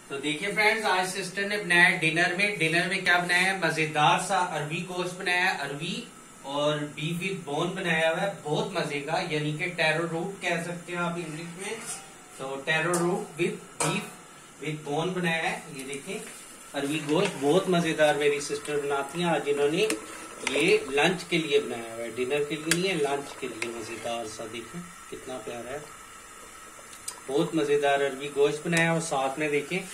तो देखिए फ्रेंड्स, आज सिस्टर ने बनाया है डिनर में क्या बनाया है, मजेदार सा अरबी गोश्त बनाया है, अरबी और बीफ विद बोन बनाया हुआ है, बहुत मजे का, यानी कि टैरो रूट कह सकते हो आप इंग्लिश में। तो taro root with beef with bone बनाया है। ये देखिए अरबी गोश्त बहुत मजेदार मेरी सिस्टर बनाती हैं। आज इन्होंने ये लंच के लिए बनाया हुआ है, डिनर के लिए नहीं है, लंच के लिए मजेदार सा। देखिए कितना प्यारा है, बहुत मजेदार अरबी गोश्त बनाया। और साथ में देखिए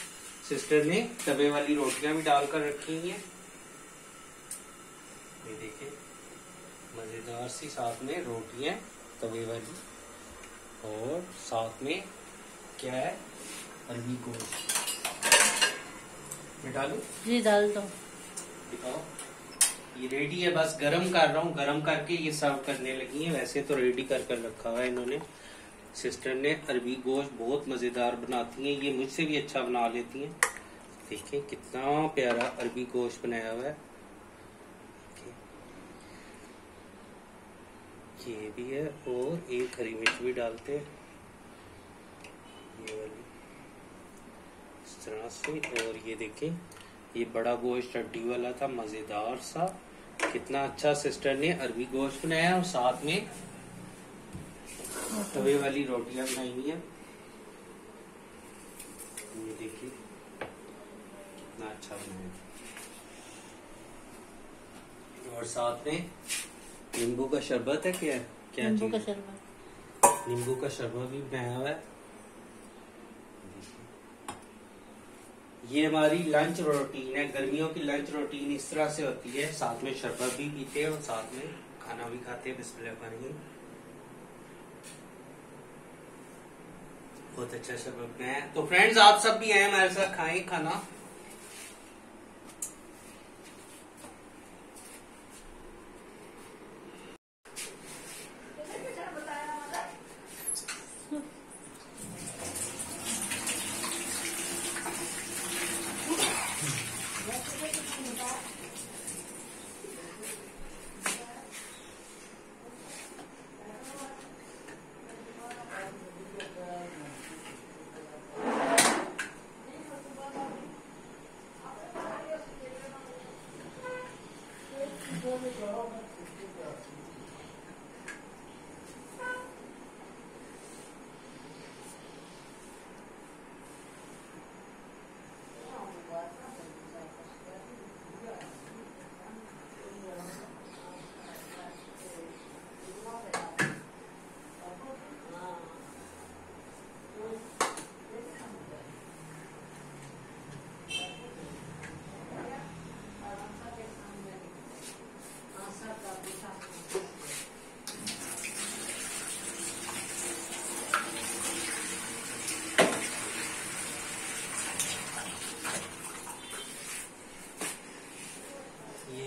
सिस्टर ने तवे वाली रोटियां भी डालकर रखी हुई हैं। ये देखिए मजेदार सी साथ में रोटियां तवे वाली, और साथ में क्या है, अरबी गोश्त। मैं डालूं? जी डाल दो। दिखाओ, ये रेडी है, बस गरम कर रहा हूँ, गरम करके ये सर्व करने लगी है। वैसे तो रेडी कर रखा हुआ है इन्होंने, सिस्टर ने। अरबी गोश्त बहुत मजेदार बनाती हैं, ये मुझसे भी अच्छा बना लेती हैं। देखिए कितना प्यारा अरबी गोश्त बनाया हुआ है। ये भी है, और एक हरी मिर्च भी डालते हैं, ये वाली इस तरह से। और ये देखिए ये बड़ा गोश्त हड्डी वाला था, मजेदार सा। कितना अच्छा सिस्टर ने अरबी गोश्त बनाया, और साथ में तवे वाली रोटियां बनाई हुई है। ये देखिए कितना अच्छा बनाया, और साथ में नींबू का शरबत है। क्या नींबू का शरबत, नींबू का शरबत भी बनाया हुआ है। ये हमारी लंच रूटीन है, गर्मियों की लंच रूटीन इस तरह से होती है। साथ में शरबत भी पीते हैं और साथ में खाना भी खाते हैं। बिस्मिल्लाह पानी, बहुत अच्छा शरबत बनाया है। तो फ्रेंड्स आप सब भी आए हमारे साथ, खाएं खाना।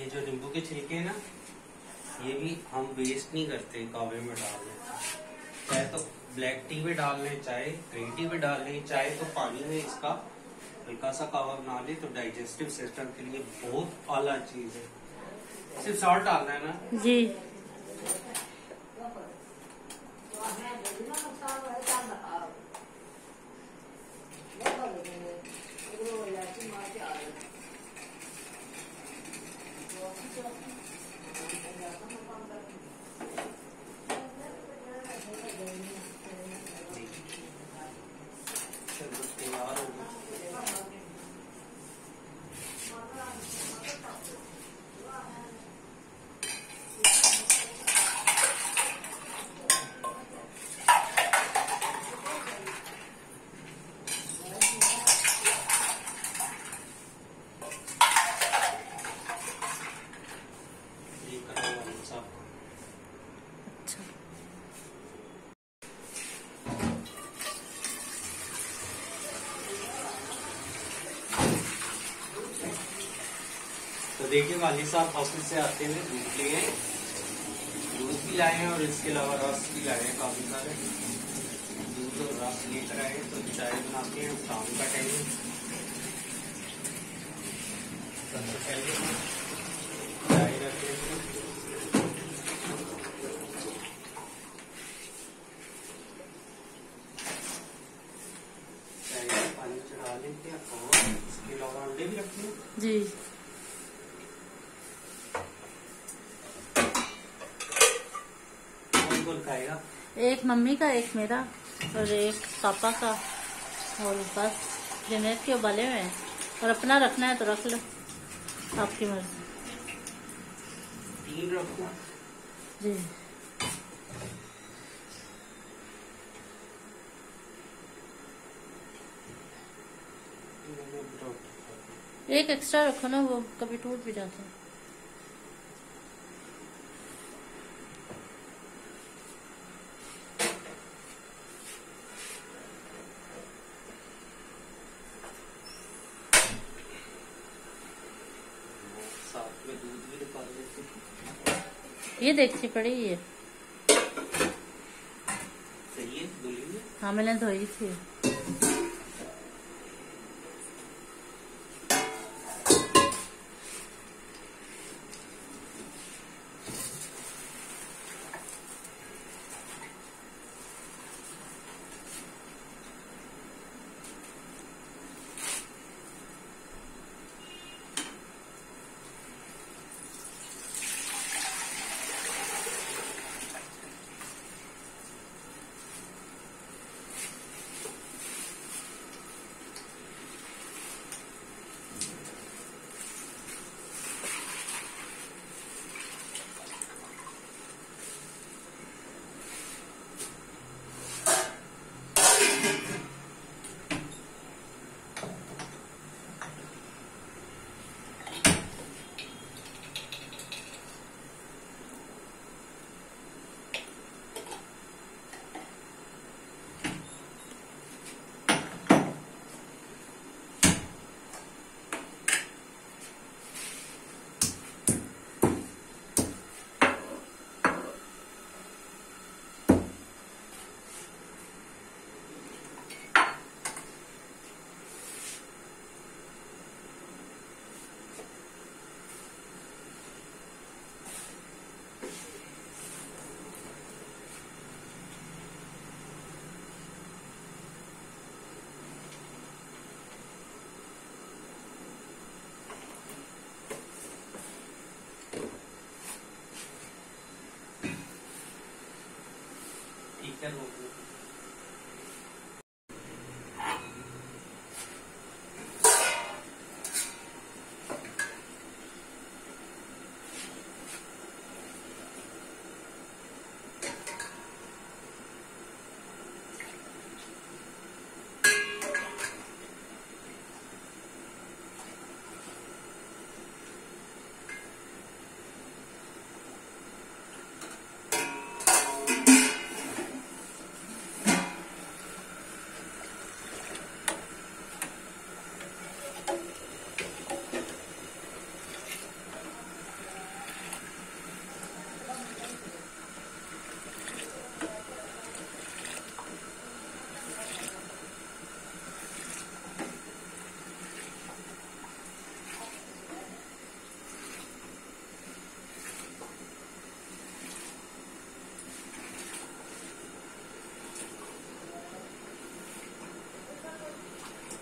जो नींबू के छिलके हैं ना, ये भी हम वेस्ट नहीं करते, कावे में डाल लेते हैं। चाहे तो ब्लैक टी में डाल लें, चाहे ग्रीन टी में डाल लें, चाहे तो पानी में इसका हल्का सा कावा बना ले, तो डाइजेस्टिव सिस्टम के लिए बहुत आला चीज है। सिर्फ सॉल्ट डालना है ना जी। तो देखिए वाली साहब ऑफिस से आते हुए दूध ले आए, दूध भी लाए हैं और इसके अलावा रस भी लाए हैं काफी सारे। दूध और रस लेकर आए, तो चाय बनाते हैं। शाम का टाइम है, सबसे पहले चाय रखते हैं। चाय का पानी चढ़ा खा लेते हैं और इसके अलावा अंडे भी रखते हैं जी। कौन खाएगा? एक मम्मी का, एक मेरा और एक पापा का। और बस डिनर के उबाले हुए हैं, और अपना रखना है तो रख लो, आपकी मर्जी। 3 रखो जी। एक एक्स्ट्रा रखो ना, वो कभी टूट भी जाता है। साथ में दूध भी निकाल लेते। ये देखती पड़ी ये। सही है, धुली है। हाँ, मैंने धोई थी। ठीक है, रोक लो।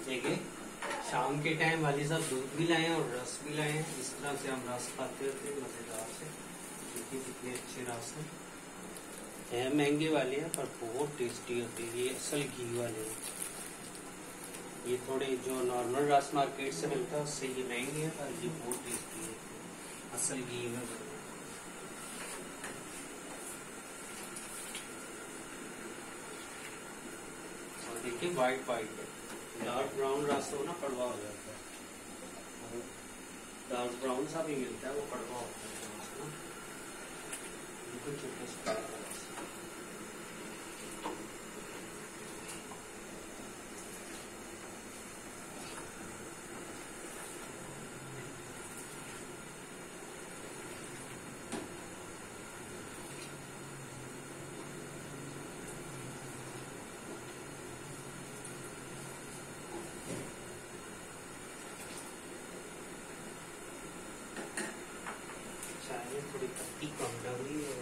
देखिए, शाम के टाइम वाली साहब दूध भी लाए और रस भी लाए हैं। इस तरह से हम रस खाते होते हैं मजेदार से। देखिए कितने अच्छे रस हैं। महंगे वाले हैं पर बहुत टेस्टी होते हैं। ये असल घी वाले हैं। ये थोड़े जो नॉर्मल रस मार्केट से मिलता है उससे ये महंगे हैं, पर ये बहुत टेस्टी है, असल घी में बने। और देखिए वाइट वाइट है। डार्क ब्राउन रस हो ना कड़वा हो जाता है, डार्क ब्राउन सा भी मिलता है, वो कड़वा होता है। बिल्कुल छोटा सा थोड़ी पत्ती कम लग रही है।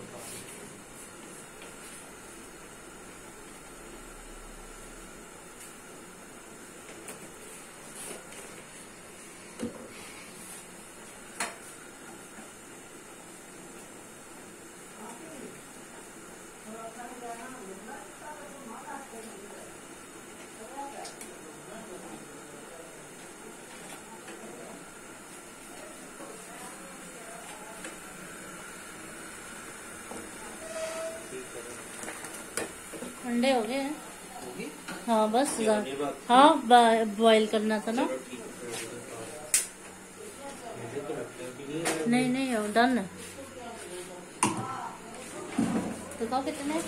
ठंडे हो गए हैं। होगी? हाँ बस ये होने बाकी हाँ बॉईल करना था ना। चलो ठीक है। मुझे तो लगता है कि नहीं नहीं नहीं डन है। दिखाओ कितने।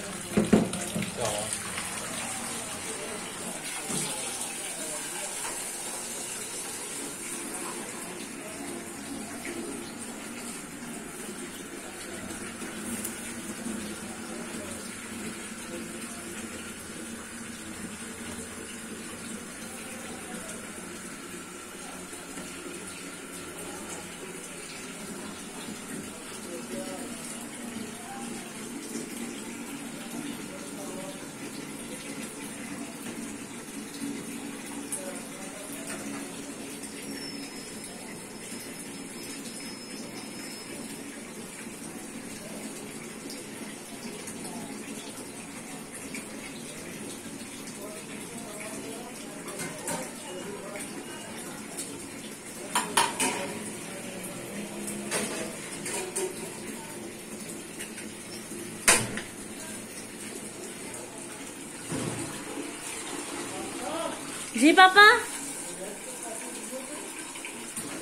जी पापा।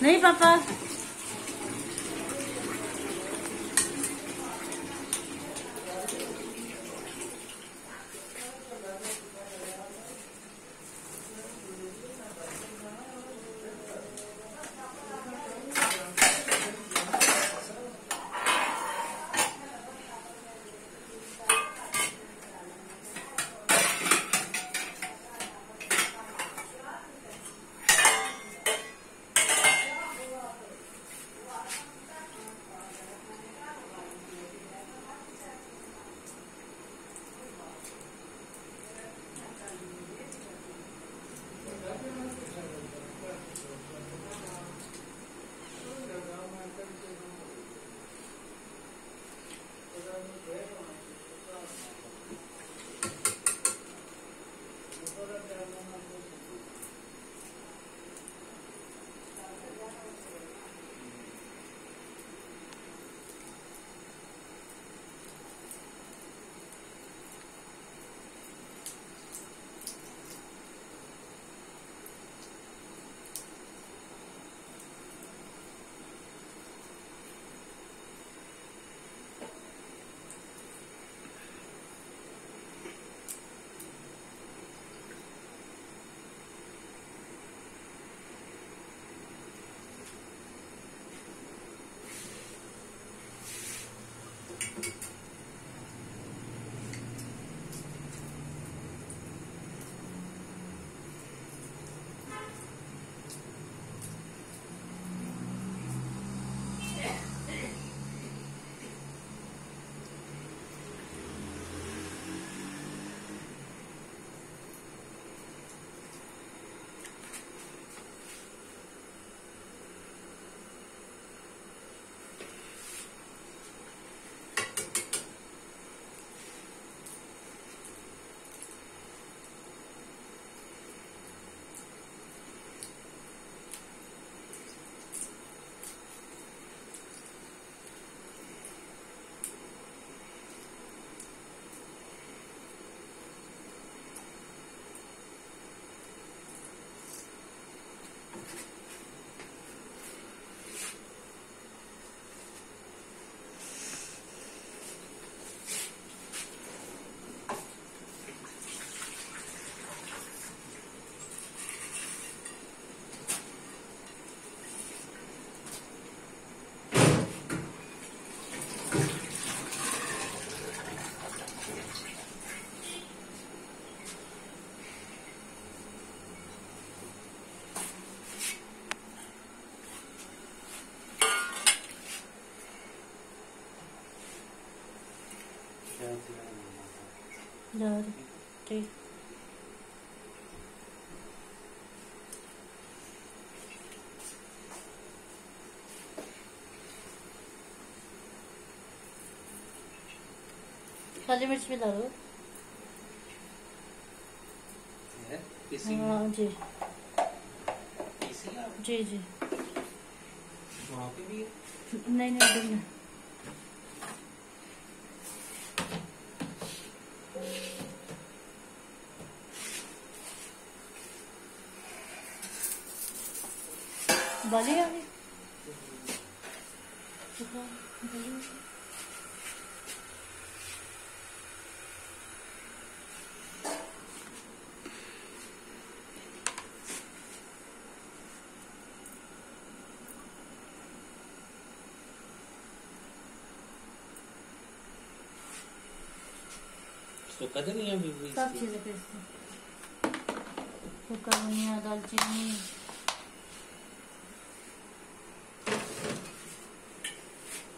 नहीं पापा। ठीक। काली मिर्च भी डालो। हाँ जी जी जी। वहाँ पे भी नहीं नहीं बाली आ गई। तो कदर नहीं है सब चीजें पीसते, धनिया, दालचीनी।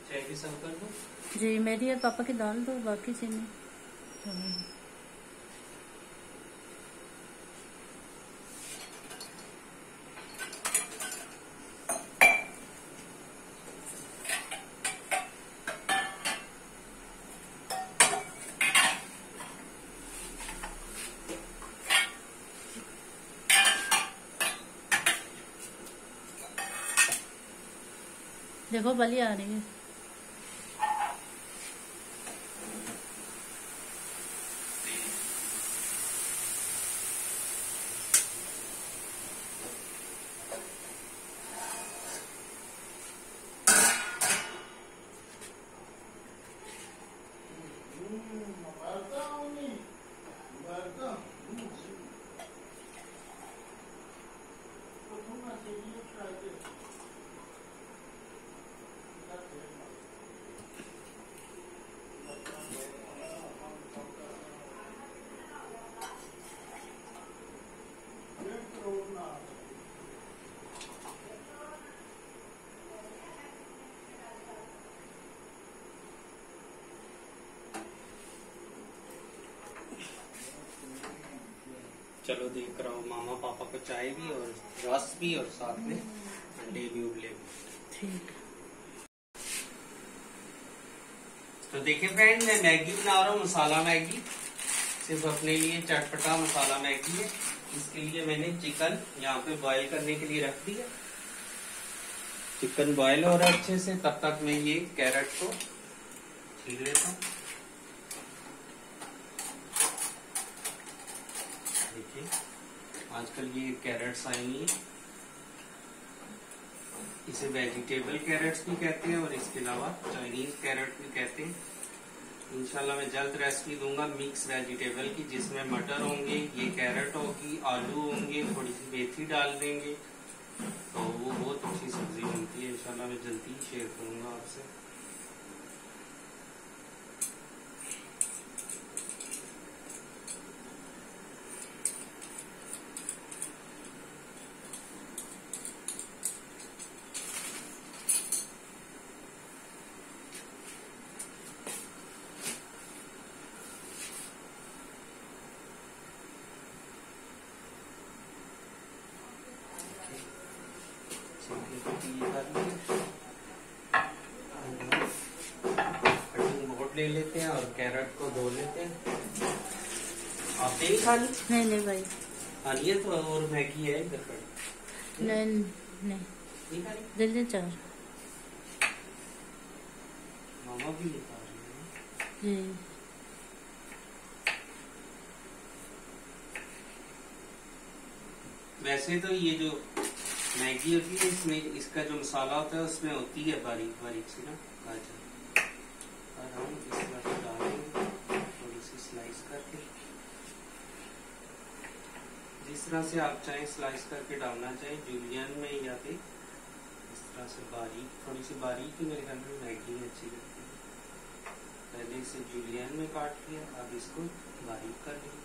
चाय भी सर्व कर दो जी, मेरी और पापा की दाल दो, बाकी चीनी। देखो बली आ रही है। चलो देख रहा हूँ मामा पापा को चाय भी और रस भी और साथ में अंडे भी उबले भी। ठीक। तो देखिए फ्रेंड, मैं मैगी बना रहा हूँ, मसाला मैगी। सिर्फ अपने लिए चटपटा मसाला मैगी है। इसके लिए मैंने चिकन यहाँ पे बॉईल करने के लिए रख दिया। चिकन बॉईल हो रहा है अच्छे से, तब तक मैं ये कैरेट को छील लेता हूँ। देखिए आजकल ये कैरेट्स आई हैं, इसे वेजिटेबल कैरेट्स भी कहते हैं और इसके अलावा चाइनीज कैरेट भी कहते हैं। इंशाल्लाह मैं जल्द रेसिपी दूंगा मिक्स वेजिटेबल की, जिसमें मटर होंगे, ये कैरेट होगी, आलू होंगे, थोड़ी सी मेथी डाल देंगे, तो वो बहुत अच्छी सब्जी बनती है। इंशाल्लाह मैं जल्दी शेयर करूंगा आपसे। बोट ले लेते हैं और कैरेट को धो लेते हैं। आप नहीं खानी? नहीं नहीं भाई खानी है तो और मैगी है इधर पर। नहीं दिल दे चार मामा भी नहीं खा रही है। जी। वैसे तो ये जो मैगी होती है, इसमें इसका जो मसाला होता है उसमें होती है बारीक बारीक सी ना गाजर, और हम इस तरह से डालेंगे थोड़ी सी स्लाइस करके। जिस तरह से आप चाहें स्लाइस करके डालना चाहें, जूलियन में या फिर इस तरह से बारीक, थोड़ी सी बारीक ही मेरे ख्याल में मैगी में अच्छी लगती है। पहले इसे जूलियन में काट लिया, अब इसको बारीक कर लेंगे।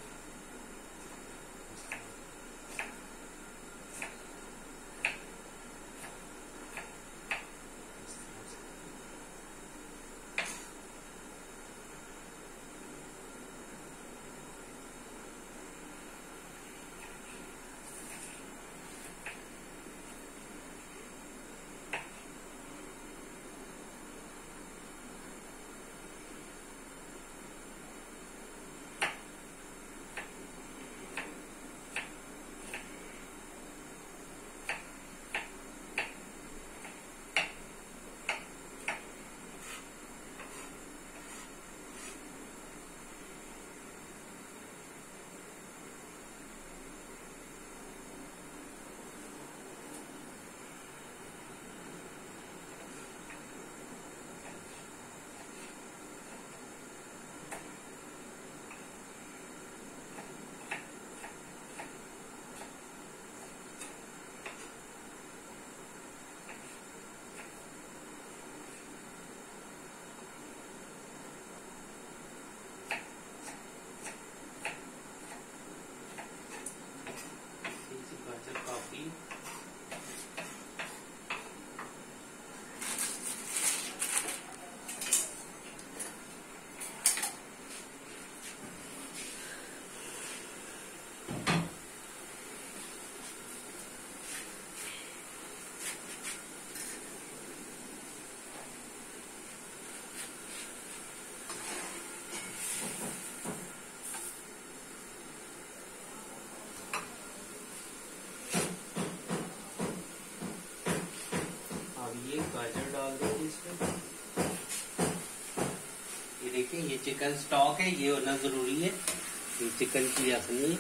ये चिकन स्टॉक है, ये होना जरूरी है। ये चिकन की यखनी है,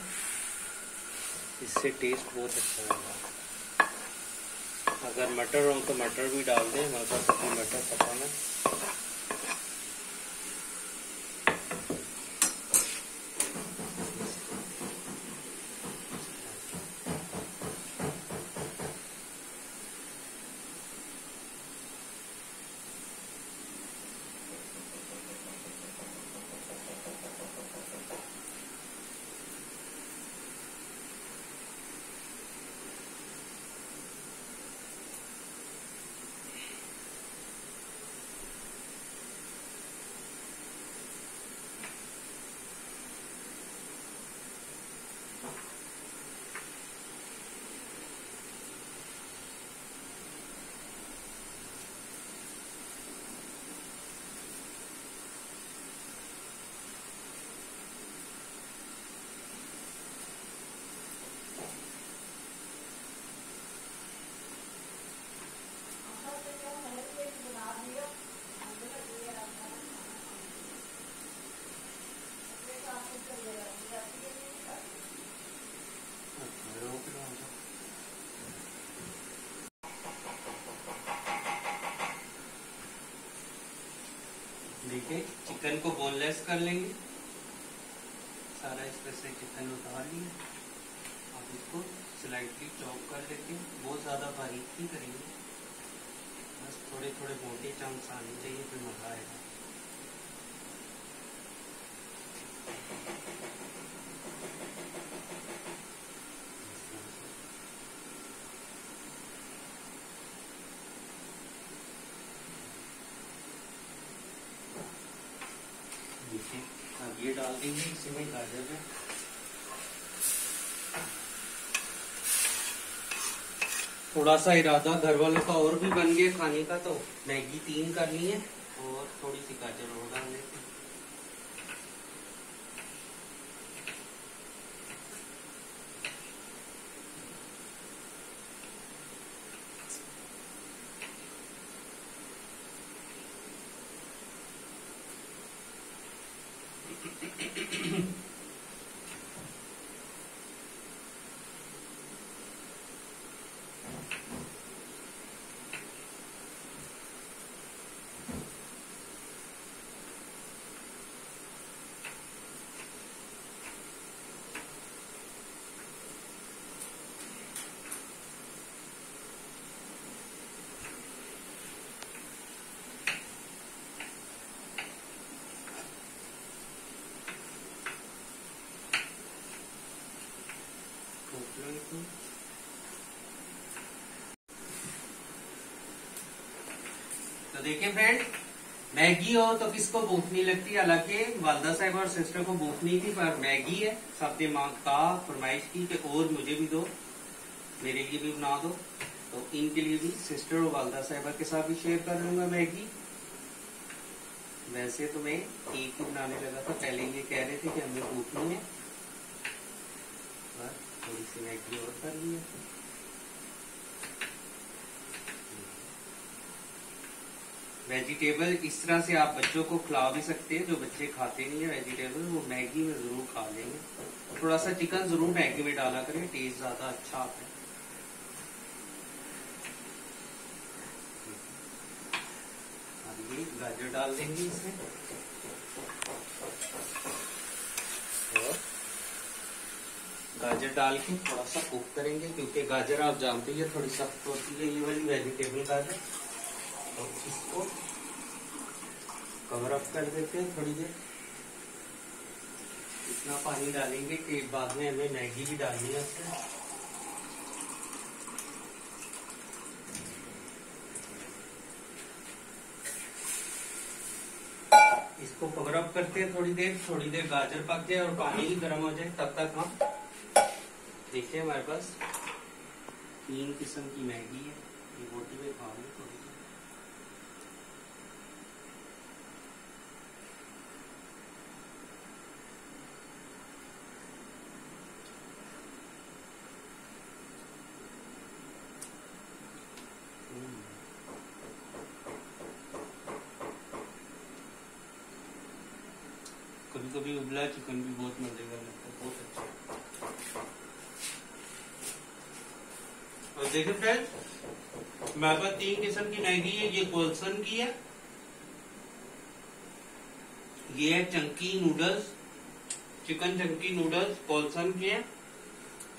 इससे टेस्ट बहुत अच्छा होगा। अगर मटर हो तो मटर भी डाल दें, हमारे पास अभी मटर पका है। देखिए चिकन को बोनलेस कर लेंगे, सारा इसमें से चिकन उतार लिया। अब इसको स्लाइटली चॉप कर लेते हैं, बहुत ज्यादा बारीक नहीं करेंगे, बस थोड़े थोड़े मोटे चंक्स आने चाहिए, फिर मजा आएगा। देखिए अब ये डाल देंगे इसमें गाजर में। थोड़ा सा इरादा घर वालों का और भी बन गया खाने का, तो मैगी 3 करनी है और थोड़ी सी गाजर और डाल देते हैं। तो देखिए फ्रेंड, मैगी हो तो किसको भूख नहीं लगती। हालांकि वालदा साहब और सिस्टर को भूख नहीं थी, पर मैगी है, सबने मांग का फरमाइश की कि और मुझे भी दो, मेरे लिए भी बना दो। तो इनके लिए भी सिस्टर और वालदा साहबा के साथ भी शेयर कर लूंगा मैगी। वैसे तो मैं एक ही बनाने लगा था, पहले ये कह रहे थे कि हमें भूख नहीं है, बस थोड़ी सी मैगी और कर ली है। वेजिटेबल इस तरह से आप बच्चों को खिला भी सकते हैं, जो बच्चे खाते नहीं है वेजिटेबल, वो मैगी में जरूर खा लेंगे। थोड़ा सा चिकन जरूर मैगी में डाला करें, टेस्ट ज्यादा अच्छा आता है। अब ये गाजर डाल देंगे इसमें, और गाजर डाल के थोड़ा सा कुक करेंगे, क्योंकि गाजर आप जानते हैं थोड़ी सख्त होती है, ये वाली वेजिटेबल गाजर। तो इसको कवर अप कर देते हैं थोड़ी देर। इतना पानी डालेंगे कि बाद में हमें मैगी भी डालनी है उसमें। इसको कवर अप करते हैं थोड़ी देर गाजर पक जाए और पानी भी गर्म हो जाए, तब तक हम देखिए हमारे पास 3 किस्म की मैगी है। ये रोटी में खा लो थोड़ी सी। कभी उबला चिकन भी बहुत मजेदार लगता है, बहुत अच्छा। और देखिए फ्रेंड्स, मेरे पास 3 किस्म की मैगी है। ये कोल्सन की है, ये है chunky noodles, chicken chunky noodles कोल्सन के है।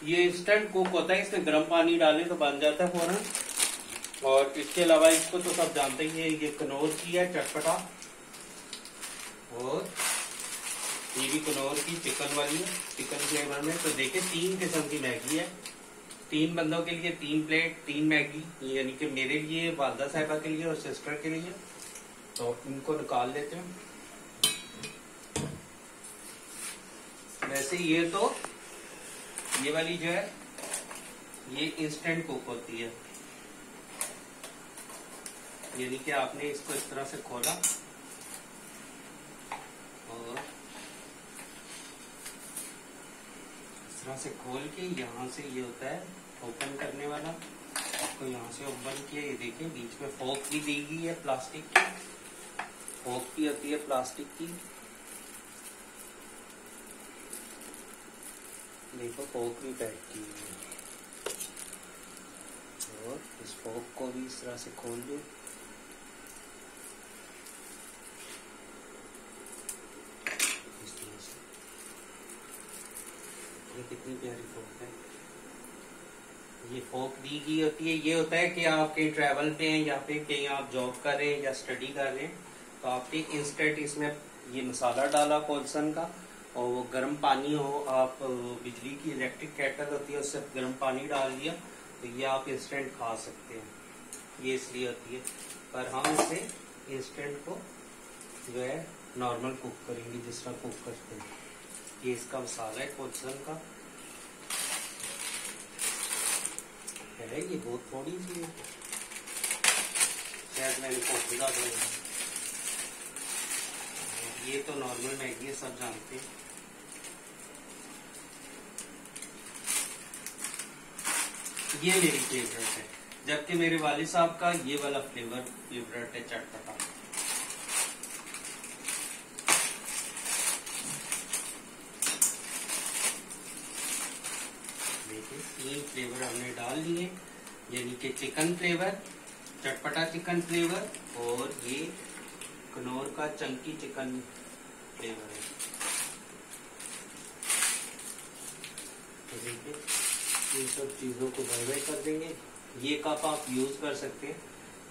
ये इंस्टेंट कुक होता है, इसमें गर्म पानी डाले तो बन जाता है फौरन। और इसके अलावा इसको तो सब जानते ही है, ये कनौर की है चटपटा, और ये भी कनौर की चिकन वाली है, चिकन फ्लेवर में। तो देखिए 3 किस्म की मैगी है, 3 बंदों के लिए 3 प्लेट 3 मैगी, यानी कि मेरे लिए, वालदा साहिबा के लिए और सिस्टर के लिए। तो इनको निकाल लेते हैं। वैसे ये तो ये वाली जो है ये इंस्टेंट कुक होती है, यानी कि आपने इसको इस तरह से खोला और इस तरह से खोल के यहाँ से ये होता है ओपन करने वाला, आपको यहाँ से ओपन किया। ये देखिए बीच में फोक भी दी गई है प्लास्टिक की, फोक भी होती है प्लास्टिक की। देखो फोक भी पैक की है, और इस फोक को भी इस तरह से खोल दो। इस तरह से, ये कितनी प्यारी फोक है। ये फोक दी गई होती है। ये होता है कि आप कहीं ट्रैवल पे हैं या फिर कहीं आप जॉब कर रहे हैं या स्टडी कर रहे हैं, तो आपने इंस्टेंट इसमें ये मसाला डाला कोल्सन का, और वो गर्म पानी हो, आप बिजली की इलेक्ट्रिक केटल होती है उससे गर्म पानी डाल दिया, तो ये आप इंस्टेंट खा सकते हैं। ये इसलिए होती है, पर हम इसे इंस्टेंट को जो है नॉर्मल कुक करेंगे, जिस तरह कुक करते हैं। ये इसका मसाला है कोल्सन का है, ये बहुत थोड़ी सी है, शायद मैंने खुदा दिया। ये तो नॉर्मल मैगी है, सब जानते हैं। ये मेरी फेवरेट है, जबकि मेरे वालिद साहब का ये वाला फ्लेवर फेवरेट है, चटपटा। देखिए 3 फ्लेवर हमने डाल लिए, यानी कि चिकन फ्लेवर, चटपटा चिकन फ्लेवर, और ये कनौर का चंकी चिकन फ्लेवर है। तो देखिए इन सब चीजों को भर कर देंगे। ये कप आप यूज कर सकते हैं,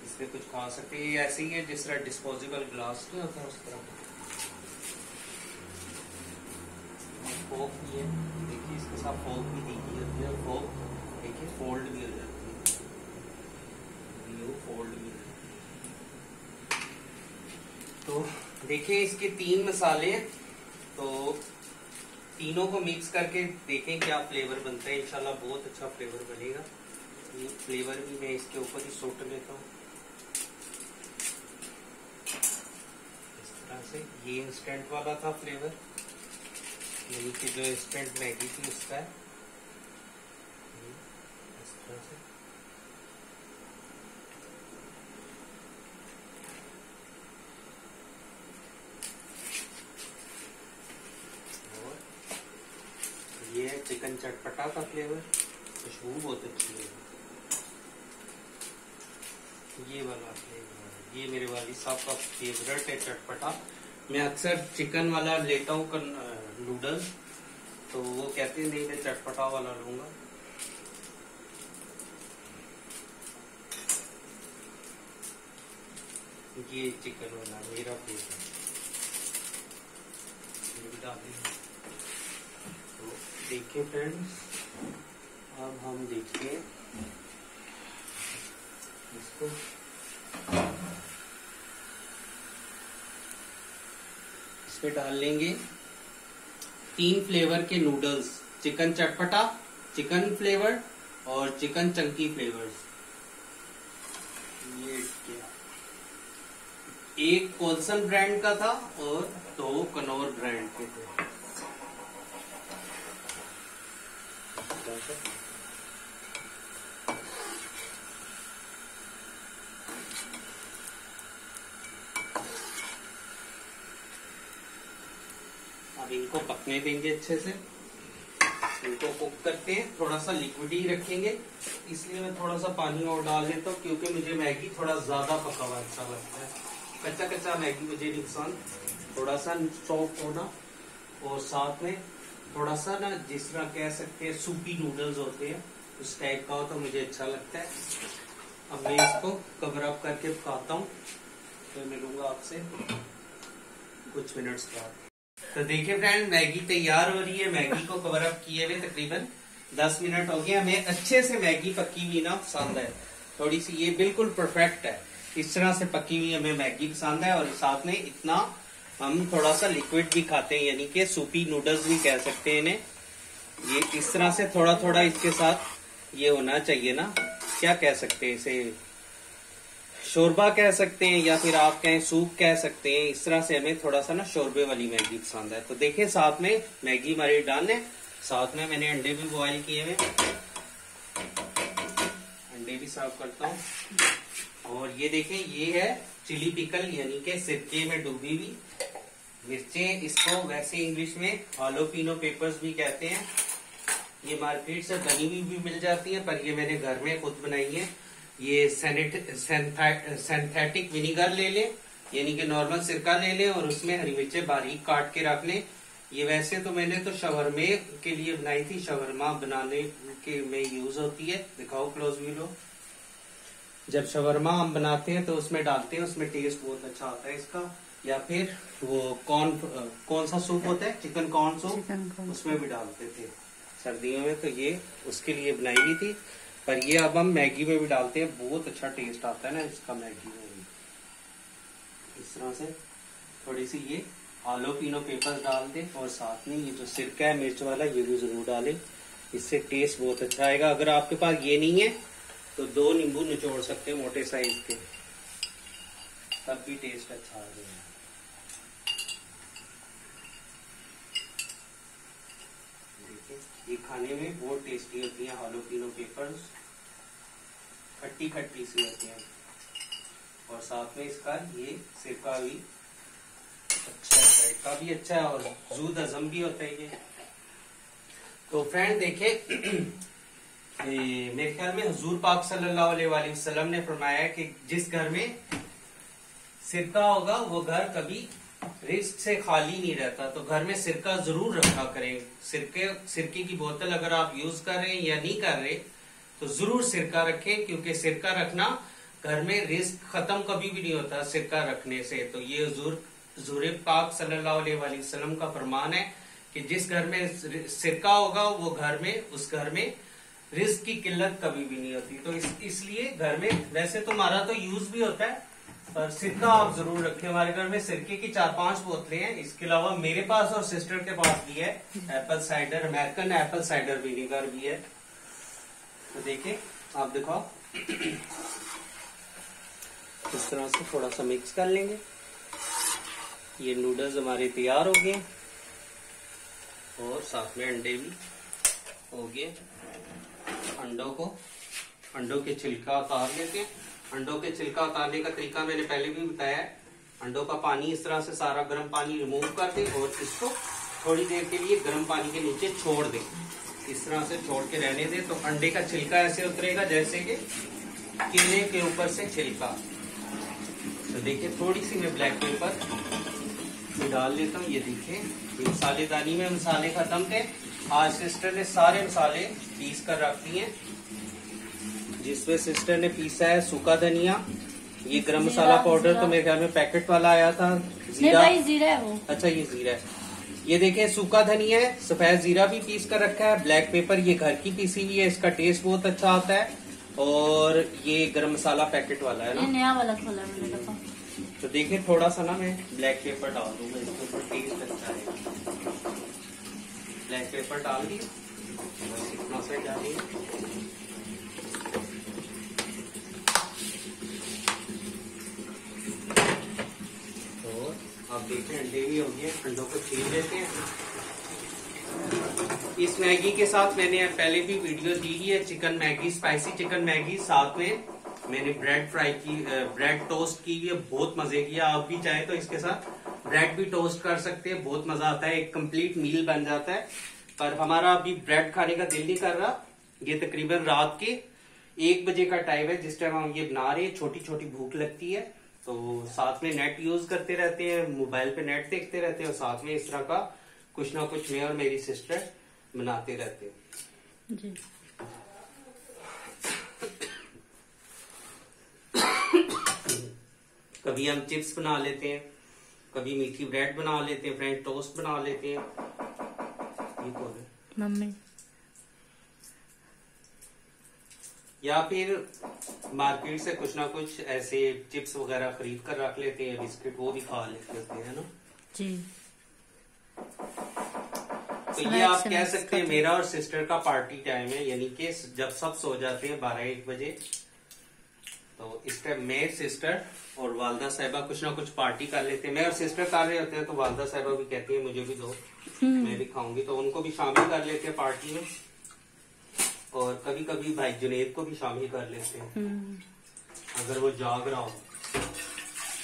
इसमें कुछ खा सकते हैं। ये ऐसे ही है जिस तरह डिस्पोजेबल ग्लास नहीं होता उस तरह। फोक भी है, देखिए इसके साथ फोक भी दी गई होती है, फोक देखिए फोल्ड भी हो जाती है, फोल्ड भी। तो देखिए इसके 3 मसाले, तो तीनों को मिक्स करके देखें क्या फ्लेवर बनता है। इंशाल्लाह बहुत अच्छा फ्लेवर बनेगा। ये फ्लेवर भी मैं इसके ऊपर ही सोट लेता हूँ इस तरह से। ये इंस्टेंट वाला था फ्लेवर, यानी कि जो इंस्टेंट मैगी थी उसका है, इस तरह से। ये है चिकन चटपटा का फ्लेवर, खुशबू बहुत अच्छी है। ये वाला फ्लेवर, ये मेरे वालिद साहब का फेवरेट है चटपटा। मैं अक्सर चिकन वाला लेता हूँ नूडल्स, तो वो कहते हैं नहीं मैं चटपटा वाला लूंगा। ये चिकन वाला मेरा फेवरेट। तो देखिए फ्रेंड्स, अब हम देखिए इसको। इस पे डाल लेंगे 3 फ्लेवर के नूडल्स, चिकन चटपटा, चिकन फ्लेवर और चिकन चंकी फ्लेवर्स। ये क्या, एक कोल्सन ब्रांड का था और 2 कनौर ब्रांड के थे। अब इनको पकने देंगे अच्छे से, इनको कुक करते हैं। थोड़ा सा लिक्विड ही रखेंगे, इसलिए मैं थोड़ा सा पानी और डाल देता हूँ, क्योंकि मुझे मैगी थोड़ा ज्यादा पका हुआ अच्छा लगता है। कच्चा कच्चा मैगी मुझे नहीं पसंद, थोड़ा सा सॉफ्ट होना, और साथ में थोड़ा सा ना जिस तरह कह सकते हैं सूपी नूडल्स होते हैं उस टाइप का हो तो मुझे अच्छा लगता है। अब मैं इसको कवर अप करके पकाता हूँ, तो मिलूंगा आपसे कुछ मिनट्स बाद। तो देखिए फ्रेंड, मैगी तैयार हो रही है। मैगी को कवर अप किए हुए तकरीबन 10 मिनट हो गया। हमें अच्छे से मैगी पकी हुई ना पसंद है, थोड़ी सी ये बिल्कुल परफेक्ट है। इस तरह से पकी हुई हमें मैगी पसंद है, और साथ में इतना हम थोड़ा सा लिक्विड भी खाते हैं, यानी कि सूपी नूडल्स भी कह सकते हैं इन्हें। ये इस तरह से थोड़ा थोड़ा इसके साथ ये होना चाहिए ना, क्या कह सकते हैं इसे, शोरबा कह सकते हैं, या फिर आप कहें सूप कह सकते हैं। इस तरह से हमें थोड़ा सा ना शोरबे वाली मैगी पसंद है। तो देखिए साथ में मैगी हमारी डन है, साथ में मैंने अंडे भी बॉईल किए हुए, अंडे भी सर्व करता हूँ। और ये देखें, ये है चिली पिकल, यानी कि सिरके में डूबी हुई मिर्चें। इसको वैसे इंग्लिश में हालोपिनो पेपर्स भी कहते हैं। ये मार्केट से बनी हुई भी मिल जाती है, पर ये मैंने घर में खुद बनाई है। ये सिंथेटिक विनीगर ले लें, यानी कि नॉर्मल सिरका ले लें, और उसमें हरी मिर्चें बारीक काट के रख लें। ये वैसे तो मैंने तो शवरमे के लिए बनाई थी, शवरमा बनाने के में यूज होती है। दिखाओ क्लोज व्यू लो। जब शवरमा हम बनाते हैं तो उसमें डालते हैं, उसमें टेस्ट बहुत अच्छा आता है इसका। या फिर वो कौन सा सूप होता है, चिकन कॉर्न सूप, उसमें भी डालते थे सर्दियों में, तो ये उसके लिए बनाई हुई थी। पर ये अब हम मैगी में भी डालते हैं, बहुत अच्छा टेस्ट आता है ना इसका मैगी में भी। इस तरह से थोड़ी सी ये हालोपिनो पेपर्स डाल दें, और साथ में ये जो सिरका है मिर्च वाला ये भी जरूर डालें, इससे टेस्ट बहुत अच्छा आएगा। अगर आपके पास ये नहीं है तो 2 नींबू निचोड़ सकते हैं मोटे साइज के, तब भी टेस्ट अच्छा आ जाएगा। देखिए ये खाने में बहुत टेस्टी होती है हालोपिनो पेपर्स, खट्टी खट्टी सी होती है, और साथ में इसका ये सिरका भी अच्छा है, सिरका भी अच्छा है, और जूद हजम भी होता है ये। तो फ्रेंड देखिए, मेरे ख्याल में हुजूर पाक सल्लल्लाहु अलैहि वसल्लम ने फरमाया कि जिस घर में सिरका होगा वो घर कभी रिस्क से खाली नहीं रहता। तो घर में सिरका जरूर रखा करें। सिरके की बोतल अगर आप यूज कर रहे हैं या नहीं कर रहे तो जरूर सिरका रखें, क्योंकि सिरका रखना घर में रिस्क खत्म कभी भी नहीं होता सिरका रखने से। तो ये हुजूर पाक सल्लल्लाहु अलैहि वसल्लम का फरमान है कि जिस घर में सिरका होगा वो घर में, उस घर में रिस्क की किल्लत कभी भी नहीं होती। तो इसलिए घर में वैसे तो हमारा तो यूज भी होता है, पर सिरका आप जरूर रखें। हमारे घर में सिरके की 4-5 बोतलें हैं। इसके अलावा मेरे पास और सिस्टर के पास भी है Apple cider, American Apple cider vinegar भी है। तो देखिए आप दिखाओ, इस तरह से थोड़ा सा मिक्स कर लेंगे। ये नूडल्स हमारे तैयार हो गए, और साथ में अंडे भी हो गए। अंडों के छिलका उतार लेते हैं। अंडों के छिलका उतारने का तरीका मैंने पहले भी बताया है। अंडों का पानी इस तरह से सारा गर्म पानी रिमूव कर दें, और इसको थोड़ी देर के लिए गर्म पानी के नीचे छोड़ दें। इस तरह से छोड़ के रहने दें, तो अंडे का छिलका ऐसे उतरेगा जैसे कि केले के ऊपर से छिलका। तो देखिए थोड़ी सी मैं ब्लैक पेपर डाल लेता हूँ। ये देखिए मसालेदानी में मसाले खत्म थे। आज सिस्टर ने सारे मसाले पीस कर रख दिए, जिसमें सिस्टर ने पीसा है सूखा धनिया, ये गरम मसाला पाउडर तो मेरे ख्याल में पैकेट वाला आया था, जीरा है वो। अच्छा ये जीरा है। ये देखिए सूखा धनिया है, सफेद जीरा भी पीस कर रखा है, ब्लैक पेपर ये घर की पीसी हुई है, इसका टेस्ट बहुत अच्छा आता है, और ये गरम मसाला पैकेट वाला है ना, नया वाला खोला मैंने देखा। तो देखिए थोड़ा सा ना मैं ब्लैक पेपर डाल दूंगा, इसके ऊपर टेस्ट अच्छा है। ब्लैक पेपर डाल दी, बस इतना सा डालिए। तो आप देखें अंडे भी हो गए, अंडों को छील लेते हैं। इस मैगी के साथ मैंने पहले भी वीडियो दी है, chicken Maggi, spicy chicken Maggi, साथ में मैंने ब्रेड फ्राई की, ब्रेड टोस्ट की हुई है, बहुत मजे की है। आप भी चाहे तो इसके साथ ब्रेड भी टोस्ट कर सकते हैं, बहुत मजा आता है, एक कंप्लीट मील बन जाता है। पर हमारा अभी ब्रेड खाने का दिल नहीं कर रहा। ये तकरीबन रात के 1 बजे का टाइम है जिस टाइम हम ये बना रहे हैं। छोटी छोटी भूख लगती है तो साथ में नेट यूज करते रहते हैं, मोबाइल पे नेट देखते रहते हैं और साथ में इस तरह का कुछ ना कुछ मैं और मेरी सिस्टर बनाते रहते हैं जी। कभी हम चिप्स बना लेते हैं, कभी मीठी ब्रेड बना लेते हैं, फ्रेंच टोस्ट बना लेते हैं। ये कौन है? मम्मी। या फिर मार्केट से कुछ ना कुछ ऐसे चिप्स वगैरह खरीद कर रख लेते हैं, बिस्किट, वो भी खा लेते हैं ना जी। तो ये आप कह सकते हैं मेरा और सिस्टर का पार्टी टाइम है, यानी कि जब सब सो जाते हैं 12-1 बजे, तो इस टाइम मैं, सिस्टर और वालदा साहिबा कुछ ना कुछ पार्टी कर लेते हैं। मैं और सिस्टर कर रहे होते हैं तो वालदा साहिबा भी कहती है मुझे भी दो, मैं भी खाऊंगी, तो उनको भी शामिल कर लेते हैं पार्टी में। और कभी कभी भाई जुनेद को भी शामिल कर लेते हैं अगर वो जाग रहा हो।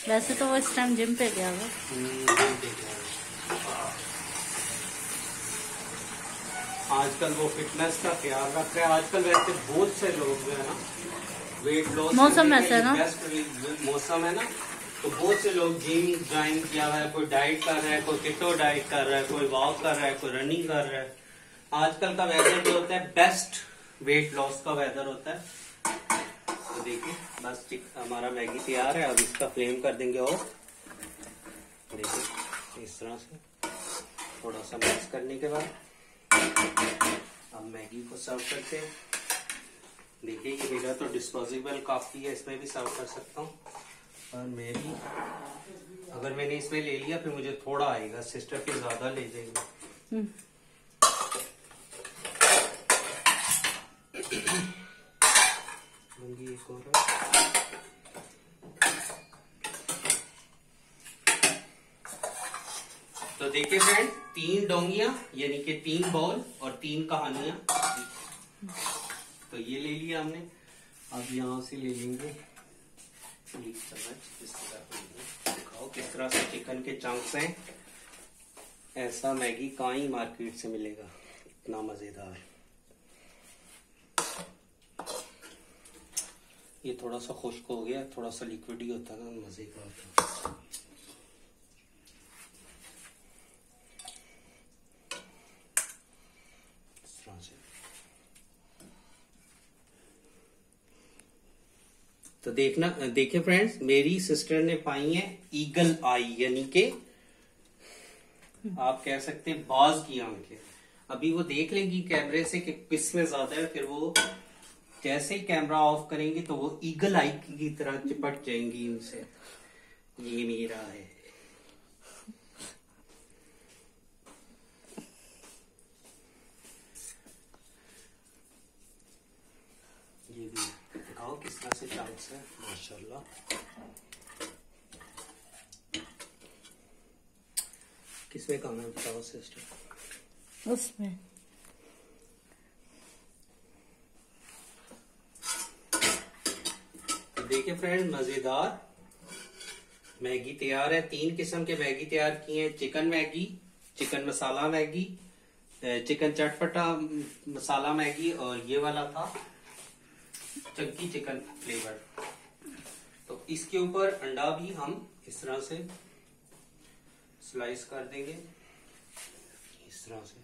वैसे तो वो इस टाइम जिम पे गया हुआ। आजकल वो फिटनेस का ख्याल रख रहे हैं। आजकल वैसे बहुत से लोग जो है ना वेट लॉस, मौसम ऐसा है ना, बेस्ट मौसम है ना, तो बहुत से लोग जिम ज्वाइन किया हुआ है, कोई डाइट कर रहा है, कोई किटो डाइट कर रहा है, कोई वॉक कर रहा है, कोई रनिंग कर रहा है। आजकल का वेदर जो होता है बेस्ट वेट लॉस का वेदर होता है। तो देखिए बस हमारा मैगी तैयार है। अब इसका फ्लेम कर देंगे और देखिए इस तरह से थोड़ा सा मिक्स करने के बाद अब मैगी को सर्व करते हैं। देखिए ये मेरा तो डिस्पोजेबल काफी है, इसमें भी सर्व कर सकता हूँ। और मैं भी अगर मैंने इसमें ले लिया फिर मुझे थोड़ा आएगा, सिस्टर फिर ज्यादा ले जाएंगे। एक और तो देखिए फ्रेंड, 3 डोंगियां यानी कि 3 बॉल और 3 कहानियां तो ये ले लिया हमने। अब यहाँ से ले लेंगे 1 चम्मच इस तरह। दिखाओ किस तरह से चिकन के चंक्स हैं। ऐसा मैगी कहाँ ही मार्केट से मिलेगा, इतना मजेदार। ये थोड़ा सा खुश्क हो गया, थोड़ा सा लिक्विड ही होता है ना, मजे का होता है। इस तरह से तो देखिए फ्रेंड्स, मेरी सिस्टर ने पाई है ईगल आई, यानी कि आप कह सकते हैं बाज की आंखें। अभी वो देख लेंगी कैमरे से कि किस में ज्यादा है, फिर वो जैसे ही कैमरा ऑफ करेंगे तो वो ईगल आई की तरह चिपट जाएंगी उनसे। ये मेरा है। ये भी दिखाओ किस तरह से चांस है, माशाल्लाह। किसमें काम है बताओ सिस्टर? उसमें देखिए फ्रेंड, मजेदार मैगी तैयार है। 3 किस्म के मैगी तैयार किए हैं, चिकन मैगी, चिकन मसाला मैगी, चिकन चटपटा मसाला मैगी, और ये वाला था चंकी चिकन फ्लेवर। तो इसके ऊपर अंडा भी हम इस तरह से स्लाइस कर देंगे, इस तरह से।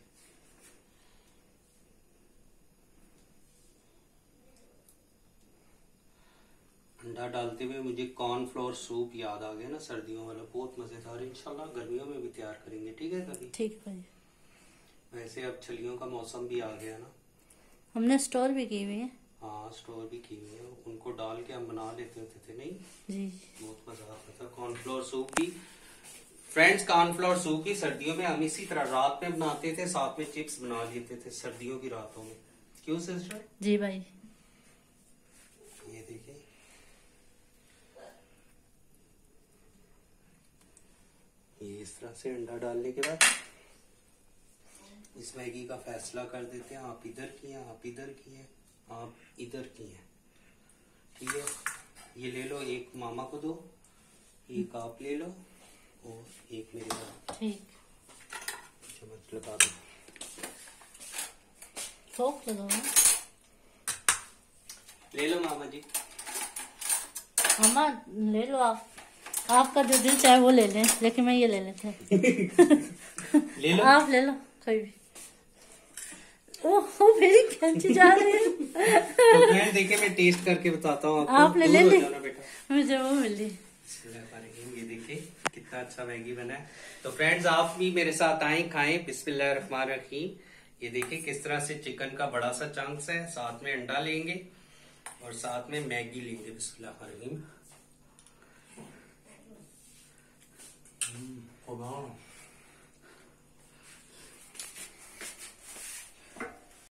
अंडा डालते हुए मुझे कॉर्नफ्लोर सूप याद आ गया ना, सर्दियों वाला, बहुत मजेदार। इंशाल्लाह गर्मियों में भी तैयार करेंगे, ठीक है कभी? ठीक भाई। वैसे अब छलियों का मौसम भी आ गया ना, हमने स्टोर भी की हुई है। हाँ स्टोर भी की हुई है, उनको डाल के हम बना लेते होते थे नहीं जी। बहुत मजा आता था। कॉर्नफ्लोर सूप भी फ्रेंड्स, कॉर्नफ्लोर सूप भी सर्दियों में हम इसी तरह रात में बनाते थे, साथ में चिप्स बना लेते थे सर्दियों की रातों में। क्यों सिस्टर? जी भाई। ये देखिए, ये इस तरह से अंडा डालने के बाद इस मैगी का फैसला कर देते हैं। आप इधर की हैं, आप इधर की हैं, आप इधर की हैं, ठीक है? ये ले लो, एक मामा को दो, एक आप ले लो, और एक मेरे साथ। ठीक, चम्मच लगा दो। फोक लगाओ। ले लो मामा जी। मामा ले लो आप, आपका जो दिल चाहे वो ले लें, लेकिन मैं ये ले लेते हैं। ले लो। आप ले लो कोई भी। ओह मेरी खींची जा रही है। तो फ्रेंड देखिए मैं टेस्ट करके बताता हूँ आपको। आप ले ली, बेटा मुझे वो मिली। ये देखिए कितना अच्छा मैगी बना है। तो फ्रेंड्स आप भी मेरे साथ आए, खाएं। बिस्मिल्लाहिर्रहमानिर्रहीम। ये देखिए किस तरह से चिकन का बड़ा सा चंक्स है, साथ में अंडा लेंगे और साथ में मैगी लेंगे। बिस्मिल्लाहिर्रहमानिर्रहीम।